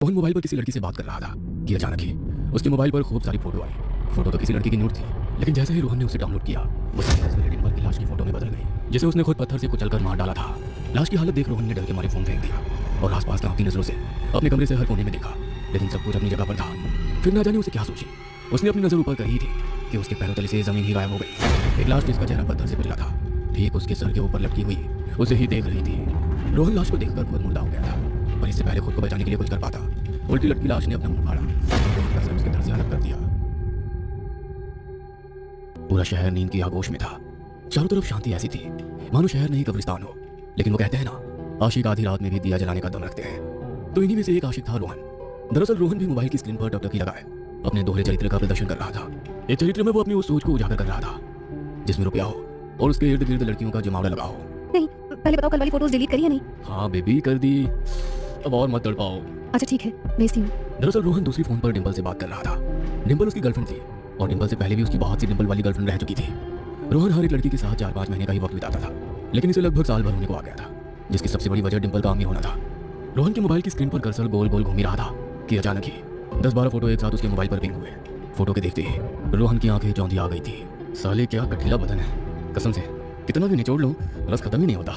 Rohan mobile पर किसी लड़की से बात कर रहा था कि अचानक ही उसके मोबाइल पर खूब सारी फोटो आई। फोटो तो किसी लड़की की न्यूड थी, लेकिन जैसे ही रोहन ने उसे डाउनलोड किया वो सीधी तस्वीर डिम्पल की लाश की फोटो में बदल गई, जिसे उसने खुद पत्थर से कुचलकर मार डाला था। लाश की हालत देख रोहन ने डर के मारे फोन फेंक दिया और आसपास कांपती नजरों से अपने कमरे से हर कोने में देखा, लेकिन सब कुछ अपनी जगह पर था। फिर ना जाने उसे क्या सोची, उसने अपनी नजर ऊपर करी थी कि उसके पैरों तले से जमीन ही गायब हो गई। एक लाश जिसका चेहरा पत्थर से कुचला था ठीक उसके सर के ऊपर लटकी हुई उसे ही देख रही थी। रोहन लाश को देखकर खुद मुर्दा हो गया था, पर इससे पहले खुद को बचाने के लिए कुछ कर पाता, उल्टी लटकी लाश ने अपना मुंह फाड़ा और सर उसके धड़ से अलग कर दिया। पूरा शहर नींद की आगोश में था। चारों तरफ शांति ऐसी थी मानो शहर नहीं कब्रिस्तान हो। लेकिन वो कहते हैं ना, आशिक आधी रात में भी दिया जलाने का दम रखते हैं, तो इन्हीं में से एक आशिक था रोहन। दरअसल रोहन भी मोबाइल की स्क्रीन पर टकटकी लगाए अपने दोहरे चरित्र का प्रदर्शन कर रहा था। एक चरित्र में वो अपनी उस सोच को उजागर कर रहा था जिसमें रुपया हो और उसके इर्द गिर्द लड़कियों का जमावड़ा लगा हो। नहीं, पहले बताओ कल वाली फोटोज डिलीट करी है नहीं? हाँ बेबी कर दी, अब और मत तड़पाओ। अच्छा ठीक है, भेजती हूँ। दरअसल रोहन दूसरी फोन पर डिम्पल से बात कर रहा था। डिम्पल उसकी गर्लफ्रेंड थी और डिम्पल से पहले भी उसकी बहुत सी डिम्पल वाली गर्लफ्रेंड रह चुकी थी। रोहन हर एक लड़की के साथ 4-5 महीने का ही वक्त बिताता था, लेकिन इसे लगभग साल भर होने को आ गया था, जिसकी सबसे बड़ी वजह डिम्पल का अमीर होना था। रोहन के मोबाइल की स्क्रीन पर कर्सर गोल गोल घूम ही रहा था कि अचानक ही 10-12 फोटो एक साथ उसके मोबाइल पर पिंग हुए। फोटो के देखते ही रोहन की आंखें चौंधी आ गई थी। साले क्या कठिला बदन है, कसम से कितना भी निचोड़ लो रस खत्म ही नहीं होता।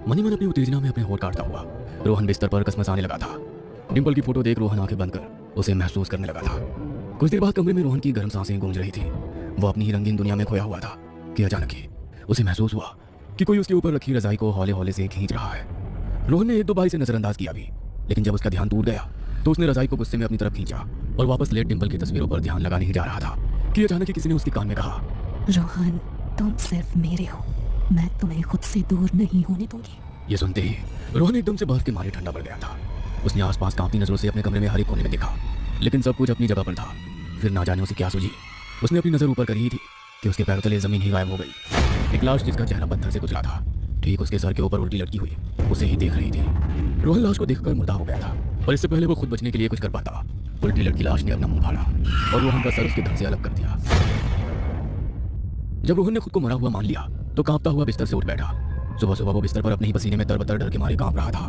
मनी मन अपनी उत्तेजना में अपने होठ काटता हुआ रोहन बिस्तर पर कसमसाने लगा था। डिम्पल की फोटो देख रोहन आंखें बंद कर उसे महसूस करने लगा था। कुछ देर बाद कमरे में रोहन की गर्म सांसें गूंज रही थी। वो अपनी ही रंगीन दुनिया में खोया हुआ था कि अचानक ही उसे महसूस हुआ कि कोई उसके ऊपर रखी रजाई को हौले हौले से खींच रहा है। रोहन ने 1-2 बार इसे नजरअंदाज किया भी, लेकिन जब उसका ध्यान टूट गया तो उसने रजाई को गुस्से में अपनी तरफ खींचा और वापस लेट डिम्पल की तस्वीरों पर ध्यान लगाने ही जा रहा था कि अचानक ही किसी ने उसके कान में कहा, रोहन तुम सिर्फ मेरे हो, मैं तुम्हें खुद से दूर नहीं होने दूंगी। ये सुनते ही रोहन एकदम से बर्फ के मारे ठंडा पड़ गया था। उसने आसपास कांपती नजरों से अपने कमरे में हर एक कोने में देखा, लेकिन सब कुछ अपनी जगह पर था। फिर ना जाने उसे क्या सूझी, उसने अपनी नजर ऊपर करी ही थी कि उसके पैरों तले जमीन ही गायब हो गई। एक लाश जिसका चेहरा पत्थर से कुचला था ठीक उसके सर के ऊपर उल्टी लटकी हुई उसे ही देख रही थी। रोहन लाश को देखकर मुर्दा हो गया था, पर इससे पहले वो खुद बचने के लिए कुछ कर पाता, उल्टी लटकी लाश ने अपना मुंह फाड़ा और रोहन का सर उसके धड़ से अलग कर दिया। जब रोहन ने खुद को मरा हुआ मान लिया तो कांपता हुआ बिस्तर से उठ बैठा। सुबह सुबह वो बिस्तर पर अपने ही पसीने में तरबतर डर के मारे कांप रहा था।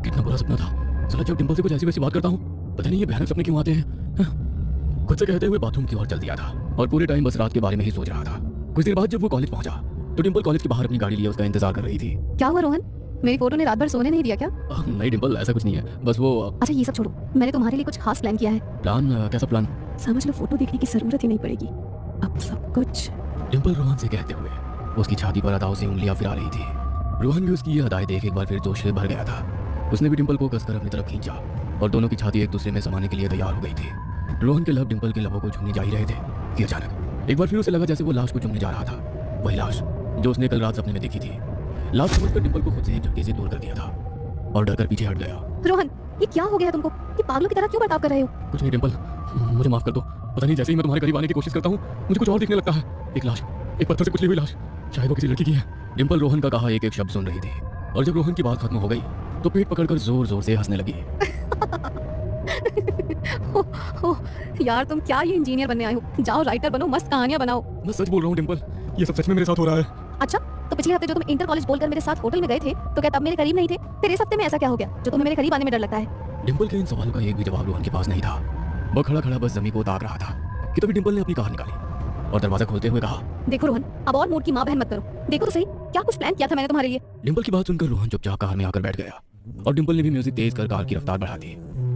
कितना बुरा सपना था। साला जब डिम्पल से कुछ ऐसी वैसी बात करता हूँ पता नहीं ये भयानक सपने क्यों आते हैं। खुद से कहते हुए बाथरूम की ओर चल दिया था और पूरे टाइम बस रात के बारे में ही सोच रहा था। कुछ देर बाद जब वो कॉलेज पहुंचा तो डिम्पल कॉलेज के बाहर अपनी गाड़ी लिए उसका इंतजार कर रही थी। क्या हुआ रोहन, मेरी फोटो ने रात भर सोने नहीं दिया क्या? नहीं डिम्पल ऐसा कुछ नहीं है, बस वो अच्छा ये सब छोड़ो, मैंने तुम्हारे लिए कुछ खास प्लान किया है। प्लान? कैसा प्लान? समझ लो फोटो देखने की जरूरत ही नहीं पड़ेगी, अब सब कुछ। डिम्पल रोहन से कहते हुए उसकी छाती पर अदाओं से उंगलियां फिरा रही थी। रोहन भी उसकी ये अदाएं देख एक बार फिर जोश से भर गया था। उसने भी डिम्पल को कसकर अपनी तरफ खींचा और दोनों की छाती एक दूसरे में समाने के लिए तैयार हो गई थी। रोहन के लब डिम्पल के लबों को छूने जा ही रहे थे कि अचानक एक बार फिर उसे लगा जैसे वो लाश को चूमने जा रहा था, वही लाश जो उसने कल रात सपने में देखी थी। लाश समझकर डिम्पल को खुद से एक झटके से दूर कर दिया था और डर कर पीछे हट गया। रोहन ये क्या हो गया तुमको, ये पागलों की तरह क्यों बर्ताव कर रहे हो? कुछ नहीं डिम्पल, मुझे माफ कर दो। पता नहीं जैसे ही मैं तुम्हारे करीब आने की कोशिश करता हूँ मुझे कुछ और दिखने लगता है। एक लाश, एक पत्थर से कुचली हुई लाश, शायद वो किसी लड़की की है। डिम्पल रोहन का कहा एक एक शब्द सुन रही थी और जब रोहन की बात खत्म हो गई तो पेट पकड़कर जोर जोर से हंसने लगी। यार तुम क्या ये इंजीनियर बनने आए हो? जाओ राइटर बनो, मस्त कहानियां बनाओ। मैं सच बोल रहा हूँ डिम्पल, ये सब सच में मेरे साथ हो रहा है। अच्छा तो पिछले हफ्ते जो तुम इंटर कॉलेज बोलकर मेरे साथ होटल में गए थे तो क्या तब मेरे करीब नहीं थे? फिर इस हफ्ते में ऐसा क्या हो गया जो तुम्हें मेरे करीब आने में डर लगता है? डिम्पल के इन सवालों का एक भी जवाब रोहन के पास नहीं था। वो खड़ा खड़ा बस जमीन को ताक रहा था कि तभी डिम्पल ने अपनी कार निकाली और दरवाजा खोलते हुए कहा, देखो रोहन अब और मूड की माँ बहन मत करो, देखो तो सही क्या कुछ प्लान किया था मैंने तुम्हारे लिए। डिम्पल की बात सुनकर रोहन चुपचाप कार में आकर बैठ गया और डिम्पल ने भी म्यूजिक तेज कर कार की रफ्तार बढ़ा दी।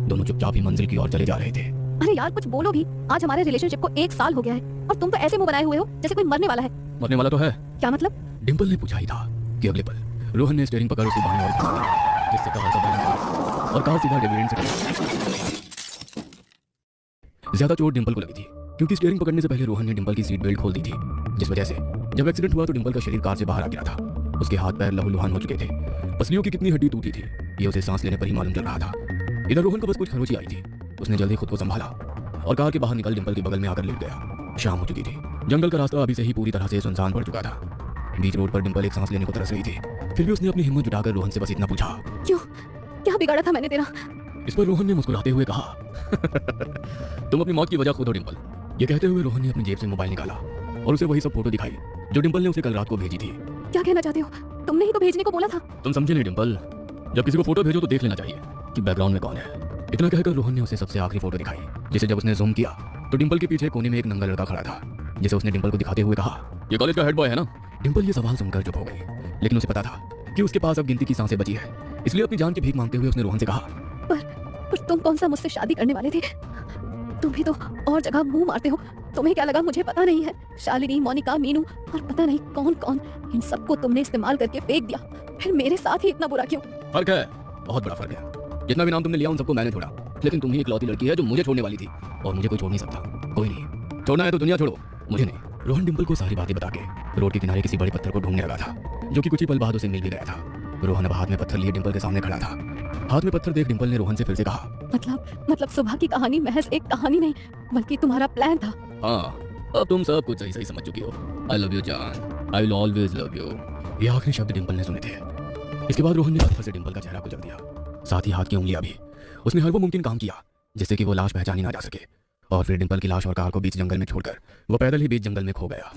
दोनों चुपचाप ही मंजिल की ओर चले जा रहे थे। अरे यार कुछ बोलो भी, आज हमारे रिलेशनशिप को 1 साल हो गया है और तुम तो ऐसे मुंह बनाए हुए हो जैसे कोई मरने वाला है। मरने वाला तो है। क्या मतलब? डिम्पल ने पूछा ही था कि अगले पल रोहन ने स्टीयरिंग पकड़ उसे बाएं ओर खींच दिया, जिससे कार का बैलेंस हुआ और कार सीधा डिविडेंड से टकराई। ज्यादा चोट डिम्पल को लगी थी क्योंकि स्टीयरिंग पकड़ने से पहले रोहन ने डिम्पल की सीट बेल्ट खोल दी थी, जिस वजह से जब एक्सीडेंट हुआ तो डिम्पल का शरीर कार से बाहर आ गिरा था। उसके हाथ पैर लहूलुहान हो चुके थे, पसलियों की कितनी हड्डी टूटी थी ये उसे सांस लेने पर ही मालूम चल रहा था। इधर रोहन को बस कुछ खरोंची आई थी। उसने जल्दी खुद को संभाला और कार के बाहर निकल डिम्पल के बगल में आकर लेट गया। शाम हो चुकी थी, जंगल का रास्ता अभी से ही पूरी तरह से सुनसान पड़ चुका था। बीच रोड पर डिम्पल एक सांस लेने को तरस रही थी, फिर भी उसने अपनी हिम्मत जुटाकर रोहन से बस इतना पूछा, क्यों, क्या बिगाड़ा था मैंने तेरा? इस पर रोहन ने मुस्कुराते हुए कहा, तुम अपनी मौत की वजह खुद हो डिम्पल। ये कहते हुए रोहन ने अपनी जेब से मोबाइल निकाला और उसे वही सब फोटो दिखाई जो डिम्पल ने उसे कल रात को भेजी थी। क्या कहना चाहते हो? तुमने ही तो भेजने को बोला था। तुम समझे नहीं डिम्पल, जब किसी को फोटो भेजो तो देख लेना चाहिए कि बैकग्राउंड में कौन है। इतना कहकर रोहन ने उसे सबसे आखिरी फोटो दिखाई, जिसे जब उसने जूम किया तो डिंपल के पीछे कोने में एक नंगा लड़का खड़ा था, जिसे उसने डिंपल को दिखाते हुए कहा, ये कॉलेज का हेड बॉय है ना। डिंपल ये सवाल सुनकर चुप हो गई, लेकिन उसे पता था कि उसके पास अब गिनती की सांसें बची है, इसलिए अपनी जान की भीख मांगते हुए उसने रोहन से कहा, पर तुम कौन सा मुझसे शादी करने वाले थे? तुम भी तो और जगह मुंह मारते हो। तुम्हें क्या लगा मुझे पता नहीं है? शालिनी, मोनिका, मीनू और पता नहीं कौन कौन, इन सबको तुमने इस्तेमाल करके फेंक दिया, फिर मेरे साथ ही इतना बुरा क्यों? फर्क है, बहुत बड़ा फर्क है। जितना भी नाम तुमने लिया उन सबको मैंने छोड़ा, लेकिन तुम ही इकलौती लड़की है जो मुझे छोड़ने वाली थी, और मुझे कोई छोड़ नहीं सकता। कोई नहीं, छोड़ना है तो दुनिया छोड़ो, मुझे नहीं। रोहन डिंपल को सारी बातें बता के रोड के किनारे किसी बड़े पत्थर को ढूंढने लगा था, जो कि कुछ ही पल बाद उसे मिल भी गया था। रोहन अब हाथ में पत्थर लिए डिंपल के सामने खड़ा था। हाथ में पत्थर देख डिंपल ने रोहन से फिर से कहा, मतलब सुबह की कहानी महज एक कहानी नहीं, बल्कि तुम्हारा प्लान था। हाँ, अब तुम सब कुछ सही सही समझ चुकी हो। आई लव यू जान, I will always love you. ये आखिरी शब्द डिंपल ने सुने थे। इसके बाद रोहन ने पत्थर से डिंपल का चेहरा कुचल दिया, साथ ही हाथ की उंगलियां भी। उसने हर वो मुमकिन काम किया जिससे कि वो लाश पहचानी ना जा सके, और फिर डिंपल की लाश और कार को बीच जंगल में छोड़कर वो पैदल ही बीच जंगल में खो गया।